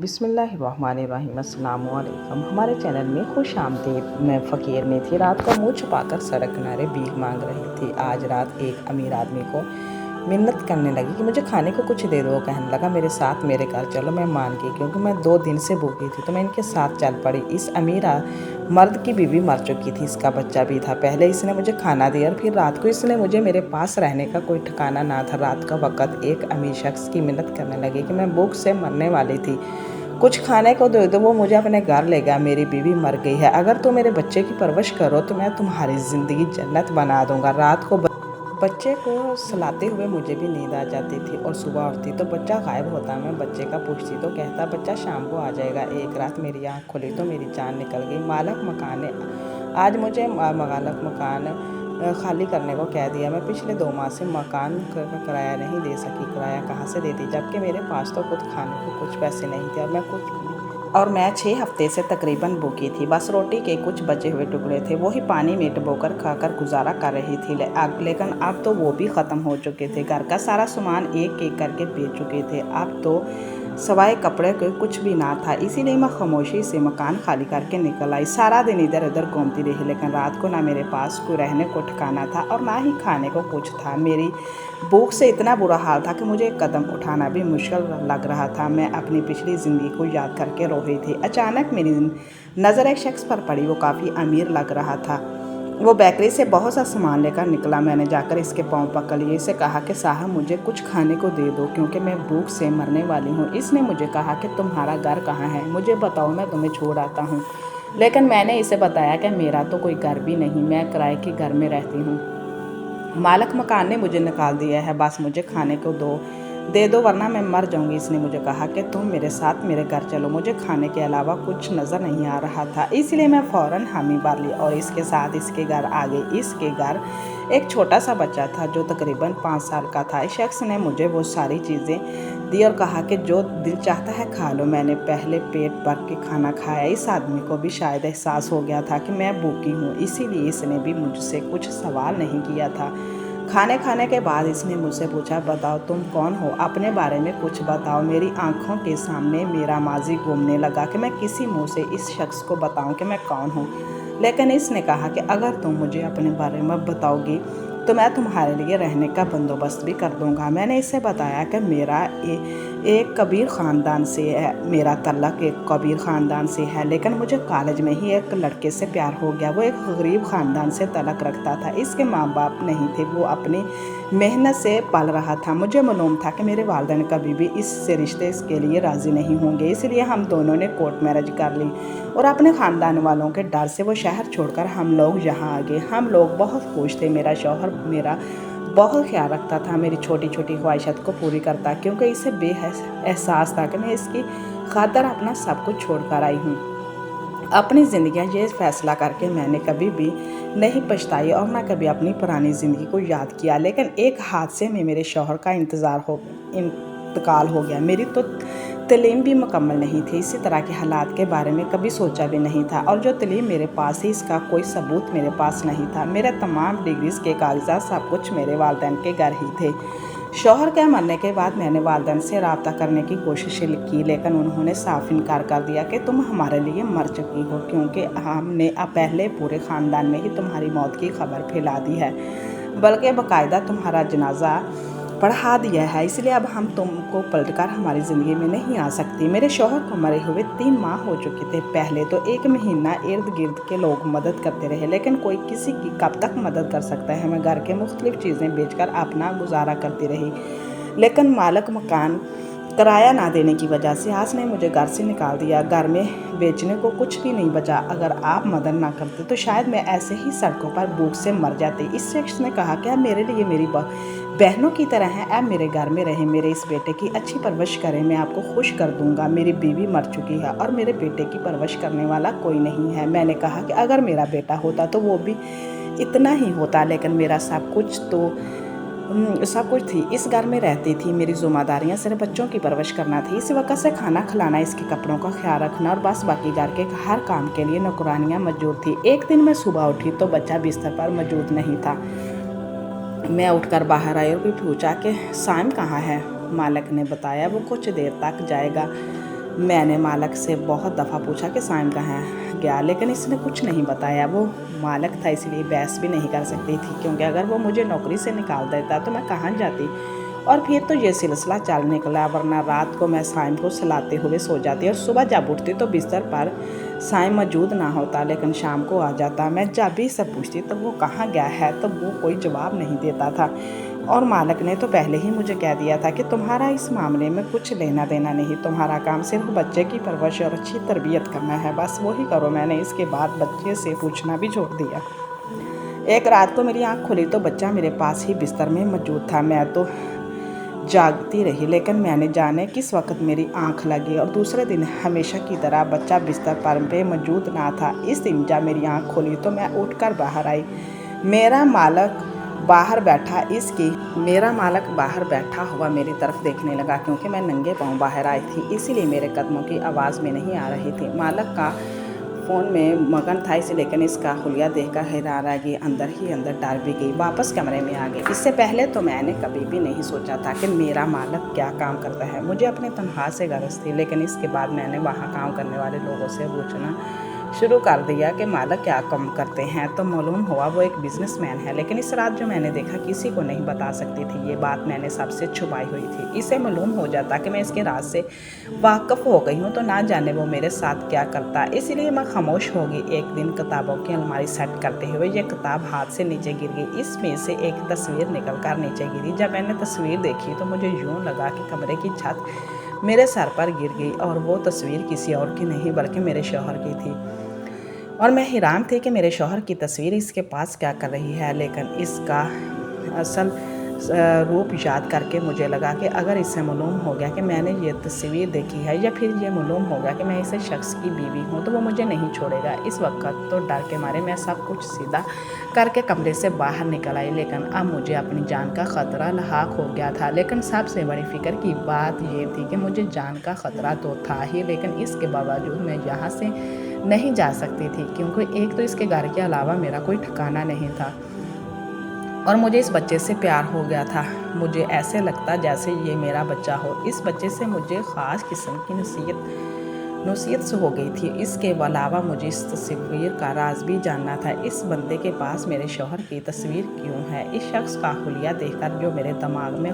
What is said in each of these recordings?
बिस्मिल्लाहिर्रहमानिर्रहीम। अस्सलाम वालेकुम। हमारे चैनल में खुश आमदीद। मैं फ़कीर में थी, रात को मुँह छुपाकर सड़क किनारे भीख मांग रही थी। आज रात एक अमीर आदमी को मिन्नत करने लगी कि मुझे खाने को कुछ दे दो। वो कहने लगा मेरे साथ मेरे घर चलो। मैं मान गई क्योंकि मैं 2 दिन से भूखी थी, तो मैं इनके साथ चल पड़ी। इस अमीर मर्द की बीवी मर चुकी थी, इसका बच्चा भी था। पहले इसने मुझे खाना दिया और फिर रात को इसने मुझे मेरे पास रहने का कोई ठिकाना ना था। रात का वक़्त एक अमीर शख्स की मिन्नत करने लगी कि मैं भूख से मरने वाली थी, कुछ खाने को दे दो। वो मुझे अपने घर ले गया। मेरी बीवी मर गई है, अगर तुम मेरे बच्चे की परवरिश करो तो मैं तुम्हारी ज़िंदगी जन्नत बना दूंगा। रात को बच्चे को सुलाते हुए मुझे भी नींद आ जाती थी और सुबह उठती तो बच्चा गायब होता। मैं बच्चे का पूछती तो कहता बच्चा शाम को आ जाएगा। एक रात मेरी आँख खुली तो मेरी जान निकल गई। मालिक मकान ने आज मुझे मालिक मकान खाली करने को कह दिया। मैं पिछले 2 माह से मकान का किराया नहीं दे सकी। किराया कहाँ से देती, जबकि मेरे पास तो खुद खाने को कुछ पैसे नहीं थे और मैं 6 हफ्ते से तकरीबन भूखी थी। बस रोटी के कुछ बचे हुए टुकड़े थे, वही पानी में डुबोकर खाकर गुजारा कर रही थी। लेकिन अब तो वो भी ख़त्म हो चुके थे। घर का सारा सामान एक एक करके बेच चुके थे। अब तो सवाए कपड़े के कुछ भी ना था। इसीलिए मैं खामोशी से मकान खाली करके निकल आई। सारा दिन इधर उधर घूमती रही, लेकिन रात को ना मेरे पास कोई रहने को ठिकाना था और ना ही खाने को कुछ था। मेरी भूख से इतना बुरा हाल था कि मुझे एक कदम उठाना भी मुश्किल लग रहा था। मैं अपनी पिछली ज़िंदगी को याद करके रो रही थी। अचानक मेरी नज़र एक शख्स पर पड़ी। वो काफ़ी अमीर लग रहा था। वो बेकरी से बहुत सा सामान लेकर निकला। मैंने जाकर इसके पाँव पकड़ लिए। इसे कहा कि साहब मुझे कुछ खाने को दे दो, क्योंकि मैं भूख से मरने वाली हूँ। इसने मुझे कहा कि तुम्हारा घर कहाँ है, मुझे बताओ, मैं तुम्हें छोड़ आता हूँ। लेकिन मैंने इसे बताया कि मेरा तो कोई घर भी नहीं, मैं किराए के घर में रहती हूँ। मालिक मकान ने मुझे निकाल दिया है, बस मुझे खाने को दे दो वरना मैं मर जाऊंगी। इसने मुझे कहा कि तुम मेरे साथ मेरे घर चलो। मुझे खाने के अलावा कुछ नज़र नहीं आ रहा था, इसलिए मैं फ़ौरन हामी भर ली और इसके साथ इसके घर आ गई। इसके घर एक छोटा सा बच्चा था जो तकरीबन 5 साल का था। इस शख्स ने मुझे वो सारी चीज़ें दी और कहा कि जो दिल चाहता है खा लो। मैंने पहले पेट भर के खाना खाया। इस आदमी को भी शायद एहसास हो गया था कि मैं भूखी हूँ, इसीलिए इसने भी मुझसे कुछ सवाल नहीं किया था। खाने के बाद इसने मुझसे पूछा बताओ तुम कौन हो, अपने बारे में कुछ बताओ। मेरी आंखों के सामने मेरा माजी घूमने लगा कि मैं किसी मुंह से इस शख्स को बताऊं कि मैं कौन हूं। लेकिन इसने कहा कि अगर तुम मुझे अपने बारे में बताओगी तो मैं तुम्हारे लिए रहने का बंदोबस्त भी कर दूंगा। मैंने इसे बताया कि एक कबीर ख़ानदान से है, मेरा तल्लक एक कबीर ख़ानदान से है, लेकिन मुझे कॉलेज में ही एक लड़के से प्यार हो गया। वो एक गरीब ख़ानदान से तल्लक रखता था। इसके माँ बाप नहीं थे, वो अपनी मेहनत से पल रहा था। मुझे मालूम था कि मेरे वालिदैन कभी भी इससे रिश्ते के लिए राज़ी नहीं होंगे, इसलिए हम दोनों ने कोर्ट मैरिज कर ली और अपने ख़ानदान वालों के डर से वो शहर छोड़कर हम लोग यहाँ आ गए। हम लोग बहुत खुश थे। मेरा शौहर मेरा बहुत ख्याल रखता था, मेरी छोटी छोटी ख्वाहिशात को पूरी करता, क्योंकि इसे एहसास था कि मैं इसकी खातिर अपना सब कुछ छोड़ कर आई हूँ। अपनी ज़िंदगी ये फ़ैसला करके मैंने कभी भी नहीं पछताई और ना कभी अपनी पुरानी ज़िंदगी को याद किया। लेकिन एक हादसे में मेरे शौहर का इंतकाल हो गया। मेरी तो तलीम भी मुकम्मल नहीं थी, इसी तरह के हालात के बारे में कभी सोचा भी नहीं था, और जो तलीम मेरे पास है इसका कोई सबूत मेरे पास नहीं था। मेरे तमाम डिग्रीज़ के कागजात सब कुछ मेरे वालिदैन के घर ही थे। शौहर के मरने के बाद मैंने वालिदैन से रब्ता करने की कोशिश की, लेकिन उन्होंने साफ इनकार कर दिया कि तुम हमारे लिए मर चुकी हो, क्योंकि हमने पहले पूरे ख़ानदान में ही तुम्हारी मौत की खबर फैला दी है, बल्कि बाकायदा तुम्हारा जनाजा पढ़ा दिया है, इसलिए अब हम तुमको पलटकर हमारी ज़िंदगी में नहीं आ सकती। मेरे शौहर को मरे हुए 3 माह हो चुके थे। पहले तो 1 महीना इर्द गिर्द के लोग मदद करते रहे, लेकिन कोई किसी की कब तक मदद कर सकता है। मैं घर के मुख्तलिफ चीज़ें बेचकर अपना गुजारा करती रही, लेकिन मालिक मकान किराया ना देने की वजह से आज ने मुझे घर से निकाल दिया। घर में बेचने को कुछ भी नहीं बचा। अगर आप मदद ना करते तो शायद मैं ऐसे ही सड़कों पर भूख से मर जाती। इस शख्स ने कहा कि आप मेरे लिए मेरी बहनों की तरह हैं, आप मेरे घर में रहें, मेरे इस बेटे की अच्छी परवरिश करें, मैं आपको खुश कर दूंगा। मेरी बीवी मर चुकी है और मेरे बेटे की परवरिश करने वाला कोई नहीं है। मैंने कहा कि अगर मेरा बेटा होता तो वो भी इतना ही होता, लेकिन मेरा सब कुछ थी, इस घर में रहती थी। मेरी ज़िम्मेदारियाँ सिर्फ बच्चों की परवरिश करना थी, इसी वक्त से खाना खिलाना, इसके कपड़ों का ख्याल रखना और बस बाकी घर के हर काम के लिए नौकरानियाँ मौजूद थी। एक दिन मैं सुबह उठी तो बच्चा बिस्तर पर मौजूद नहीं था। मैं उठकर बाहर आई और भी पूछा कि साइम कहाँ है। मालिक ने बताया वो कुछ देर तक जाएगा। میں نے مالک سے بہت دفعہ پوچھا کہ سائم کہاں گیا، لیکن اس نے کچھ نہیں بتایا۔ وہ مالک تھا، اس لیے بحث بھی نہیں کر سکتی تھی، کیونکہ اگر وہ مجھے نوکری سے نکال دیتا تو میں کہاں جاتی، اور پھر تو یہ سلسلہ چل نکلا۔ ورنہ رات کو میں سائم کو سلاتے ہوئے سو جاتی اور صبح جب اٹھتی تو بستر پر سائم موجود نہ ہوتا، لیکن شام کو آ جاتا۔ میں جب بھی سے پوچھتی تو وہ کہاں گیا ہے تو وہ کوئی جواب نہیں دیتا تھا، اور مالک نے تو پہلے ہی مجھے کہہ دیا تھا کہ تمہارا اس معاملے میں کچھ لینا دینا نہیں، تمہارا کام صرف بچے کی پرورش اور اچھی تربیت کرنا ہے، بس وہی کرو۔ میں نے اس کے بعد بچے سے پوچھنا بھی چھوڑ دیا۔ ایک رات کو میری آنکھ کھلی تو بچہ میرے پاس ہی بستر میں موجود تھا۔ میں تو جاگتی رہی، لیکن میں نے جانے کس وقت میری آنکھ لگی اور دوسرے دن ہمیشہ کی طرح بچہ بستر پر پہ موجود نہ تھا۔ اس دن جب میری آنکھ کھلی تو میں اٹھ کر باہر آئی۔ میرا مالک باہر بیٹھا ہوا میری طرف دیکھنے لگا، کیونکہ میں ننگے پاؤں باہر آئی تھی، اسی لیے میرے قدموں کی آواز میں نہیں آ رہی تھی۔ مالک کا فون میں مگن تھا، لیکن اس کا حلیہ دیکھ کر حیران رہ گئی، اندر ہی اندر ڈر بھی گئی۔ واپس کمرے میں آ گئی۔ اس سے پہلے تو میں نے کبھی بھی نہیں سوچا تھا کہ میرا مالک کیا کام کرتا ہے۔ مجھے اپنی تنخواہ سے غرض تھی، لیکن اس کے بعد میں نے وہاں کام کرنے والے لوگوں سے پوچھنا شروع کر دیا کہ مالک کیا کام کرتے ہیں، تو معلوم ہوا وہ ایک بزنس مین ہے۔ لیکن اس رات جو میں نے دیکھا کسی کو نہیں بتا سکتی تھی، یہ بات میں نے سب سے چھپائی ہوئی تھی۔ اسے معلوم ہو جاتا کہ میں اس کے راز سے واقف ہو گئی ہوں تو نہ جانے وہ میرے ساتھ کیا کرتا، اس لیے میں خاموش ہو گئی۔ ایک دن کتابوں کی الماری سیٹ کرتے ہوئے یہ کتاب ہاتھ سے نیچے گر گئی، اس میں سے ایک تصویر نکل کر نیچے گری۔ جب میں نے تصویر دیکھی تو مجھے یوں لگا کہ کمرے کی چھت میرے سر پر گر گئی، اور وہ تصویر کسی اور کی نہیں بلکہ میرے شوہر کی تھی، اور میں حیران تھی کہ میرے شوہر کی تصویر اس کے پاس کیا کر رہی ہے۔ لیکن اس کا اصل روپ یاد کر کے مجھے لگا کہ اگر اسے معلوم ہو گیا کہ میں نے یہ تصویر دیکھی ہے، یا پھر یہ معلوم ہو گیا کہ میں اس شخص کی بیوی ہوں، تو وہ مجھے نہیں چھوڑے گا۔ اس وقت تو ڈر کے مارے میں سب کچھ سیدھا کر کے کمرے سے باہر نکل آئی، لیکن اب مجھے اپنی جان کا خطرہ لاحق ہو گیا تھا۔ لیکن سب سے بڑی فکر کی بات یہ تھی کہ مجھے جان کا خطرہ تو تھا ہی، لیکن اس کے باوجود میں یہاں سے نہیں جا سکتی تھی، کیونکہ ایک تو اس کے گھر کے علاوہ میرا کوئی ٹھکانہ نہیں تھا، اور مجھے اس بچے سے پیار ہو گیا تھا۔ مجھے ایسے لگتا جیسے یہ میرا بچہ ہو۔ اس بچے سے مجھے خاص قسم کی نصیحت سے ہو گئی تھی۔ اس کے علاوہ مجھے اس تصویر کا راز بھی جاننا تھا۔ اس بندے کے پاس میرے شوہر کی تصویر کیوں ہے؟ اس شخص کا حلیہ دیکھ کر جو میرے دماغ میں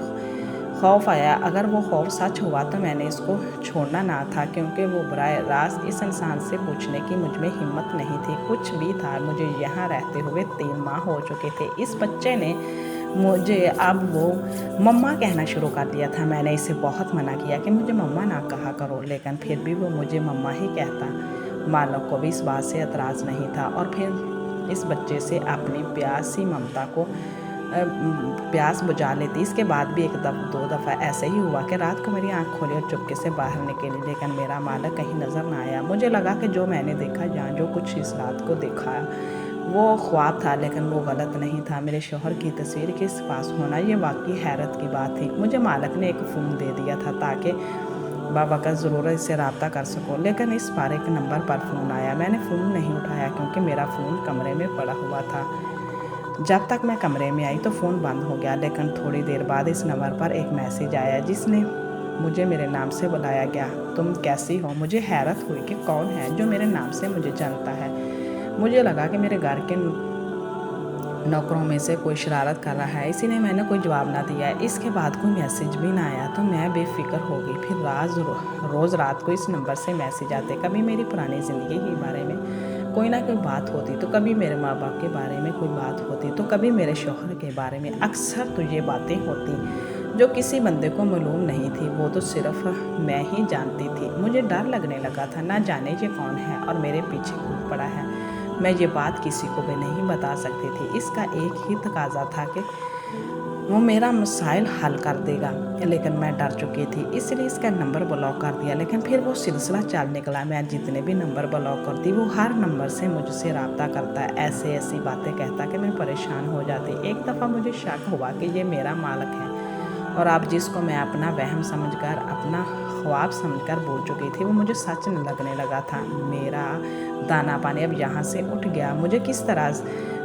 خوف آیا، اگر وہ خوف سچ ہوا تو میں نے اس کو چھوڑنا نہ تھا، کیونکہ وہ براہ راست اس انسان سے پوچھنے کی مجھ میں ہمت نہیں تھی۔ کچھ بھی تھا، مجھے یہاں رہتے ہوئے 3 ماہ ہو چکے تھے۔ اس بچے نے مجھے اب وہ مما کہنا شروع کر دیا تھا۔ میں نے اسے بہت منع کیا کہ مجھے مما نہ کہا کرو، لیکن پھر بھی وہ مجھے مما ہی کہتا۔ مالک کو بھی اس بات سے اعتراض نہیں تھا، اور پھر اس بچے سے اپنی پیاسی ممتا کو پیاس بجھا لیتی۔ اس کے بعد بھی 1-2 دفعہ ایسے ہی ہوا کہ رات کو میری آنکھ کھلی اور چپکے سے باہر نکلی، لیکن میرا مالک کہیں نظر نہ آیا۔ مجھے لگا کہ جو میں نے دیکھا یا جو کچھ اس رات کو دیکھا وہ خواب تھا، لیکن وہ غلط نہیں تھا۔ میرے شوہر کی تصویر کے پاس ہونا یہ واقعی حیرت کی بات تھی۔ مجھے مالک نے ایک فون دے دیا تھا تاکہ بوقت ضرورت سے رابطہ کر سکوں، لیکن اس بار ایک نمبر پر فون آیا۔ میں نے فون نہیں اٹھایا کیونکہ میرا فون کمرے میں پڑا ہوا تھا۔ جب تک میں کمرے میں آئی تو فون بند ہو گیا، لیکن تھوڑی دیر بعد اس نمبر پر ایک میسیج آیا جس نے مجھے میرے نام سے بلایا گیا۔ تم کیسی ہو؟ مجھے حیرت ہوئی کہ کون ہے جو میرے نام سے مجھے جانتا ہے۔ مجھے لگا کہ میرے گھر کے نوکروں میں سے کوئی شرارت کر رہا ہے، اسی لیے میں نے کوئی جواب نہ دیا۔ اس کے بعد کوئی میسیج بھی نہ آیا تو میں بے فکر ہو گئی۔ پھر روز رات کو اس نمبر سے میسیج آتے، کبھی میری پرانی زندگی کے بارے میں کوئی نہ کوئی بات ہوتی، تو کبھی میرے ماں باپ کے بارے میں کوئی بات ہوتی، تو کبھی میرے شوہر کے بارے میں۔ اکثر تو یہ باتیں ہوتی جو کسی بندے کو معلوم نہیں تھی، وہ تو صرف میں ہی جانتی تھی۔ مجھے ڈر لگنے لگا تھا، نہ جانے یہ کون ہے اور میرے پیچھے کود پڑا ہے۔ میں یہ بات کسی کو بھی نہیں بتا سکتی تھی۔ اس کا ایک ہی تقاضا تھا کہ وہ میرا مسائل حل کر دے گا، لیکن میں ڈر چکی تھی، اس لیے اس کا نمبر بلاک کر دیا۔ لیکن پھر وہ سلسلہ چل نکلا۔ میں جتنے بھی نمبر بلاک کرتی، وہ ہر نمبر سے مجھ سے رابطہ کرتا، ایسی باتیں کہتا کہ میں پریشان ہو جاتی۔ ایک دفعہ مجھے شک ہوا کہ یہ میرا مالک ہے، اور اب جس کو میں اپنا وہم سمجھ کر، اپنا خواب سمجھ کر بول چکی تھی، وہ مجھے سچ لگنے لگا تھا۔ میرا دانا پانی اب یہاں سے اٹھ گیا۔ مجھے کس طرح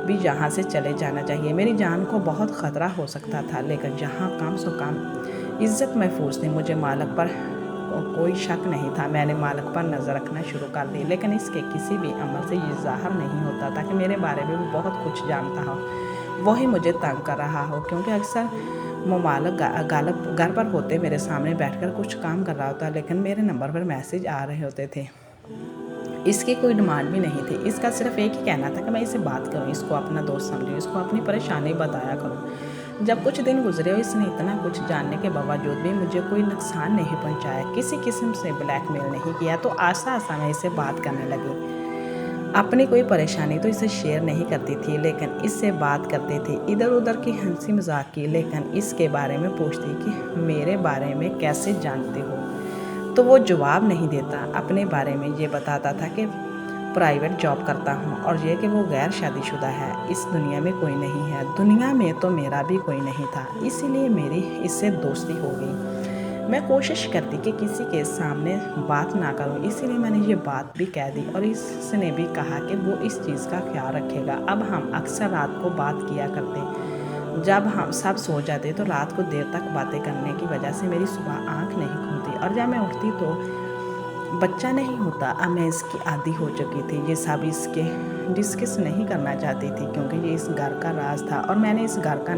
بھی یہاں سے چلے جانا چاہیے۔ میری جان کو بہت خطرہ ہو سکتا تھا، لیکن یہاں کم سے کم عزت محفوظ تھی۔ مجھے مالک پر कोई शक नहीं था। मैंने मालिक पर नज़र रखना शुरू कर दी, लेकिन इसके किसी भी अमल से ये ज़ाहिर नहीं होता था कि मेरे बारे में वो बहुत कुछ जानता हो, वही मुझे तंग कर रहा हो। क्योंकि अक्सर वो मालिक गालिब घर पर होते, मेरे सामने बैठकर कुछ काम कर रहा होता, लेकिन मेरे नंबर पर मैसेज आ रहे होते थे। इसकी कोई डिमांड भी नहीं थी, इसका सिर्फ एक ही कहना था कि मैं इससे बात करूं, इसको अपना दोस्त समझूं, इसको अपनी परेशानी बताया करूं। जब कुछ दिन गुजरे और इसने इतना कुछ जानने के बावजूद भी मुझे कोई नुकसान नहीं पहुंचाया, किसी किस्म से ब्लैकमेल नहीं किया, तो आसा आसा मैं इससे बात करने लगी। अपनी कोई परेशानी तो इसे शेयर नहीं करती थी, लेकिन इससे बात करती थी, इधर उधर की हंसी मजाक की, लेकिन इसके बारे में पूछती कि मेरे बारे में कैसे जानते हो, तो वो जवाब नहीं देता। अपने बारे में ये बताता था कि प्राइवेट जॉब करता हूँ, और ये कि वो गैर शादीशुदा है, इस दुनिया में कोई नहीं है। दुनिया में तो मेरा भी कोई नहीं था, इसीलिए मेरी इससे दोस्ती हो गई। मैं कोशिश करती कि किसी के सामने बात ना करूं, इसीलिए मैंने ये बात भी कह दी, और इसने भी कहा कि वो इस चीज़ का ख्याल रखेगा। अब हम अक्सर रात को बात किया करते, जब हम सब सो जाते तो रात को देर तक बातें करने की वजह से मेरी सुबह आँख नहीं खुलती, और जब मैं उठती तो बच्चा नहीं होता। अब मैं इसकी आदी हो चुकी थी, ये सब इसके डिस्कस नहीं करना चाहती थी, क्योंकि ये इस घर का राज था और मैंने इस घर का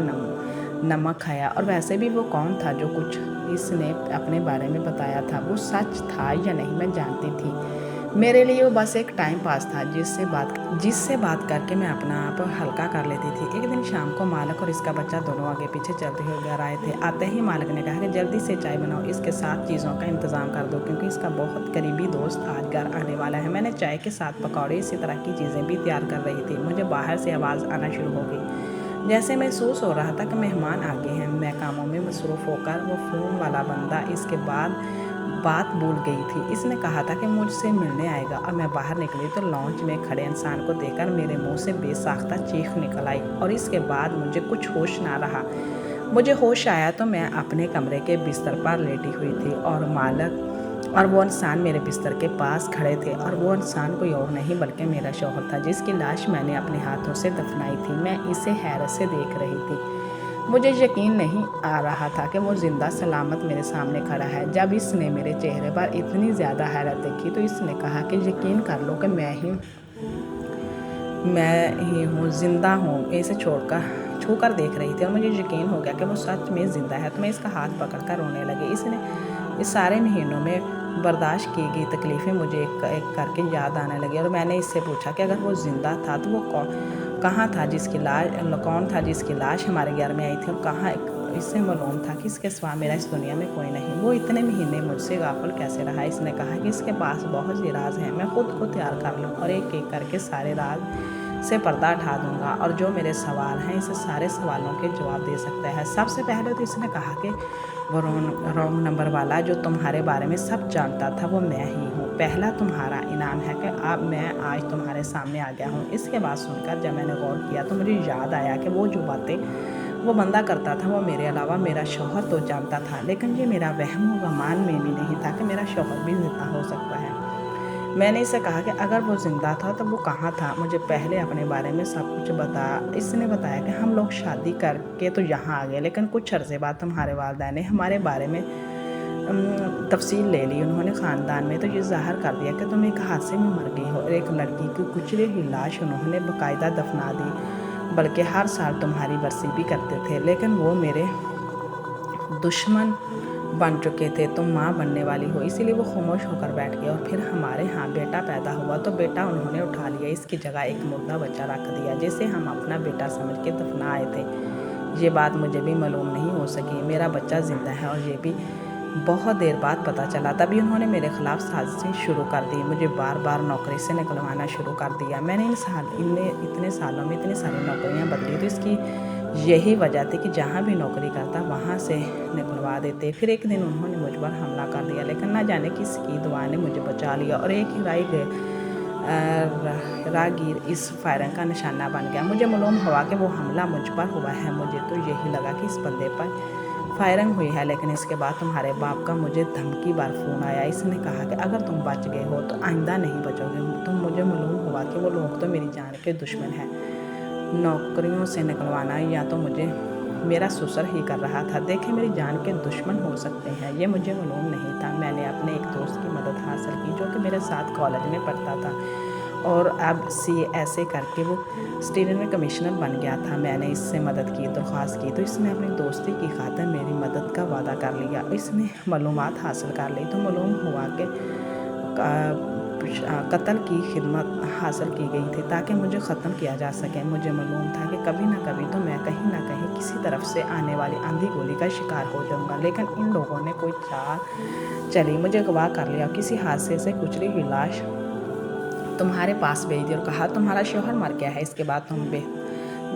नमक खाया। और वैसे भी वो कौन था जो कुछ इसने अपने बारे में बताया था, वो सच था या नहीं मैं जानती थी। मेरे लिए वो बस एक टाइम पास था, जिससे बात करके मैं अपना आप हल्का कर लेती थी। एक दिन शाम को मालिक और इसका बच्चा दोनों आगे पीछे चलते हुए घर आए थे। आते ही मालिक ने कहा कि जल्दी से चाय बनाओ, इसके साथ चीज़ों का इंतज़ाम कर दो, क्योंकि इसका बहुत करीबी दोस्त आज घर आने वाला है। मैंने चाय के साथ पकौड़े इसी तरह की चीज़ें भी तैयार कर रही थी। मुझे बाहर से आवाज़ आना शुरू हो गई, जैसे महसूस हो रहा था कि मेहमान आ गए हैं। मैं कामों में मसरूफ़ होकर वो फ़ोन वाला बंदा इसके बाद बात भूल गई थी। इसने कहा था कि मुझसे मिलने आएगा, और मैं बाहर निकली तो लॉन्च में खड़े इंसान को देखकर मेरे मुंह से बेसाख्ता चीख निकल आई, और इसके बाद मुझे कुछ होश ना रहा। मुझे होश आया तो मैं अपने कमरे के बिस्तर पर लेटी हुई थी, और मालिक और वो इंसान मेरे बिस्तर के पास खड़े थे। और वो इंसान कोई और नहीं बल्कि मेरा शौहर था, जिसकी लाश मैंने अपने हाथों से दफनाई थी। मैं इसे हैरत से देख रही थी, मुझे यकीन नहीं आ रहा था कि वो ज़िंदा सलामत मेरे सामने खड़ा है। जब इसने मेरे चेहरे पर इतनी ज़्यादा हैरत देखी तो इसने कहा कि यकीन कर लो कि मैं ही हूँ, ज़िंदा हूँ। इसे छू कर देख रही थी, और मुझे यकीन हो गया कि वो सच में ज़िंदा है। तो मैं इसका हाथ पकड़कर रोने लगी। इसने इस सारे महीनों में बर्दाश्त की गई तकलीफ़ें मुझे एक एक करके याद आने लगी, और मैंने इससे पूछा कि अगर वो ज़िंदा था तो वो कौन था जिसकी लाश हमारे घर में आई थी, और कहाँ इससे मालूम था कि इसके सिवा मेरा इस दुनिया में कोई नहीं। वो इतने महीने मुझसे गाफिल कैसे रहा। इसने कहा कि इसके पास बहुत सी राज हैं, मैं खुद को तैयार कर लूँ और एक एक करके सारे राज से पर्दा हटा दूंगा, और जो मेरे सवाल हैं इसे सारे सवालों के जवाब दे सकता है। सबसे पहले तो इसने कहा कि वो रॉन्ग नंबर वाला जो तुम्हारे बारे में सब जानता था वो मैं ही हूँ। पहला तुम्हारा इनाम है कि अब मैं आज तुम्हारे सामने आ गया हूँ। इसके बाद सुनकर जब मैंने गौर किया तो मुझे याद आया कि वो जो बातें वो बंदा करता था वो मेरे अलावा मेरा शौहर तो जानता था, लेकिन ये मेरा वहम व गुमान में भी नहीं था कि मेरा शौहर भी ज़िंदा हो सकता है। मैंने इससे कहा कि अगर वो ज़िंदा था तो वो कहाँ था, मुझे पहले अपने बारे में सब कुछ बता। इसने बताया कि हम लोग शादी करके तो यहाँ आ गए, लेकिन कुछ अरसे बाद तुम्हारे वालिदैन ने हमारे बारे में तफसील ले ली। उन्होंने ख़ानदान में तो ये ज़ाहिर कर दिया कि तुम एक हादसे में मर गई हो, और एक लड़की की कुचली हुई लाश उन्होंने बाकायदा दफना दी, बल्कि हर साल तुम्हारी बरसी भी करते थे। लेकिन वो मेरे दुश्मन बन चुके थे, तुम माँ बनने वाली हो, इसीलिए वो खामोश होकर बैठ गए। और फिर हमारे यहाँ बेटा पैदा हुआ तो बेटा उन्होंने उठा लिया, इसकी जगह एक मुर्दा बच्चा रख दिया जिसे हम अपना बेटा समझ के दफना आए थे। ये बात मुझे भी मालूम नहीं हो सकी, मेरा बच्चा ज़िंदा है, और ये भी बहुत देर बाद पता चला। तभी उन्होंने मेरे ख़िलाफ़ साजिश शुरू कर दी, मुझे बार बार नौकरी से निकलवाना शुरू कर दिया। मैंने इतने सालों में इतनी सारी नौकरियां बदली, तो इसकी यही वजह थी कि जहाँ भी नौकरी करता वहाँ से निकलवा देते। फिर एक दिन उन्होंने मुझ पर हमला कर दिया, लेकिन ना जाने किसकी दुआ ने मुझे बचा लिया, और एक ही राहगीर इस फायरिंग का निशाना बन गया। मुझे मालूम हुआ कि वो हमला मुझ पर हुआ है। मुझे तो यही लगा कि इस बंदे पर फायरिंग हुई है, लेकिन इसके बाद तुम्हारे बाप का मुझे धमकी बार फ़ोन आया। इसने कहा कि अगर तुम बच गए हो तो आइंदा नहीं बचोगे। तो मुझे मालूम हुआ कि वो लोग तो मेरी जान के दुश्मन हैं। नौकरियों से निकलवाना या तो मुझे मेरा ससुर ही कर रहा था। देखें, मेरी जान के दुश्मन हो सकते हैं, ये मुझे मालूम नहीं था। मैंने अपने एक दोस्त की मदद हासिल की जो कि मेरे साथ कॉलेज में पढ़ता था और अब ऐसे करके वो स्टूडेंट कमिश्नर बन गया था। मैंने इससे मदद की, दरख्वास्त की, तो इसने अपनी दोस्ती की खातिर मेरी मदद का वादा कर लिया। इसने मालूमात हासिल कर ली तो मालूम हुआ कि कत्ल की खिदमत हासिल की गई थी ताकि मुझे ख़त्म किया जा सके। मुझे मालूम था कि कभी ना कभी तो मैं कहीं ना कहीं किसी तरफ से आने वाली आंधी गोली का शिकार हो जाऊंगा, लेकिन इन लोगों ने कोई चाल चली, मुझे अगवा कर लिया, किसी हादसे से कुचली हुई लाश तुम्हारे पास भेज दी और कहा तुम्हारा शौहर मर गया है। इसके बाद तुम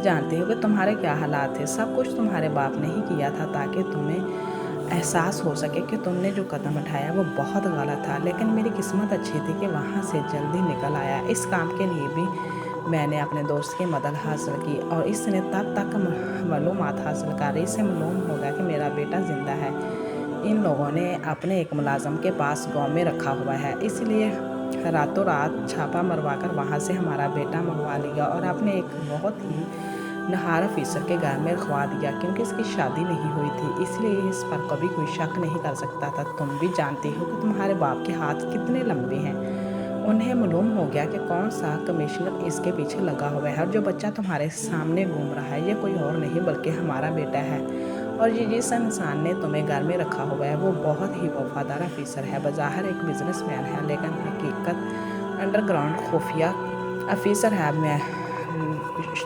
जानते हो कि तुम्हारे क्या हालात थे। सब कुछ तुम्हारे बाप ने ही किया था ताकि तुम्हें एहसास हो सके कि तुमने जो कदम उठाया वो बहुत गलत था, लेकिन मेरी किस्मत अच्छी थी कि वहाँ से जल्दी निकल आया। इस काम के लिए भी मैंने अपने दोस्त की मदद हासिल की और इसने तब तक मालूमात हासिल कर रही, इससे मालूम हो गया कि मेरा बेटा ज़िंदा है। इन लोगों ने अपने एक मुलाजम के पास गाँव में रखा हुआ है, इसलिए रातों रात छापा मरवा कर वहाँ से हमारा बेटा मंगवा लिया और आपने एक बहुत ही नहार ऑफिसर के घर में रखवा दिया, क्योंकि इसकी शादी नहीं हुई थी, इसलिए इस पर कभी कोई शक नहीं कर सकता था। तुम भी जानती हो कि तुम्हारे बाप के हाथ कितने लंबे हैं। उन्हें मालूम हो गया कि कौन सा कमिश्नर इसके पीछे लगा हुआ है और जो बच्चा तुम्हारे सामने घूम रहा है ये कोई और नहीं बल्कि हमारा बेटा है। और ये जिस इंसान ने तुम्हें घर में रखा हुआ है वो बहुत ही वफादार ऑफिसर है। बज़ाहिर एक बिजनेसमैन है, लेकिन हकीकत अंडरग्राउंड खुफिया ऑफिसर है। मैं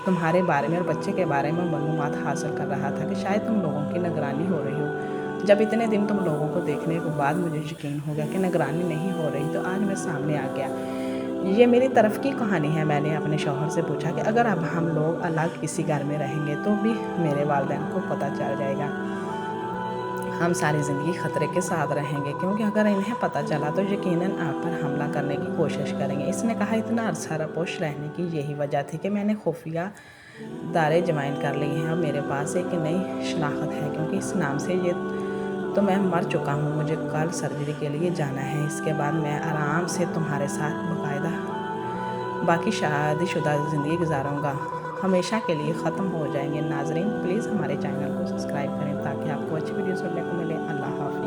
तुम्हारे बारे में और बच्चे के बारे में मालूमात हासिल कर रहा था कि शायद तुम लोगों की निगरानी हो रही हो। जब इतने दिन तुम लोगों को देखने के बाद मुझे यकीन हो गया कि निगरानी नहीं हो रही, तो आज मैं सामने आ गया। ये मेरी तरफ की कहानी है। मैंने अपने शौहर से पूछा कि अगर अब हम लोग अलग किसी घर में रहेंगे तो भी मेरे वालिदैन को पता चल जाएगा, हम सारी ज़िंदगी ख़तरे के साथ रहेंगे, क्योंकि अगर इन्हें पता चला तो यकीनन आप पर हमला करने की कोशिश करेंगे। इसने कहा इतना अरसा रपोश रहने की यही वजह थी कि मैंने खुफिया दारे ज्वाइन कर ली हैं और मेरे पास एक नई शनाख्त है, क्योंकि इस नाम से ये तो मैं मर चुका हूँ। मुझे कल सर्जरी के लिए जाना है, इसके बाद मैं आराम से तुम्हारे साथ बाकायदा बाकी शादीशुदा ज़िंदगी गुजारूँगा, हमेशा के लिए ख़त्म हो जाएंगे। नाजरीन, प्लीज़ हमारे चैनल को सब्सक्राइब करें ताकि आपको अच्छी वीडियो सुनने को मिले। अल्लाह हाफ़िज़।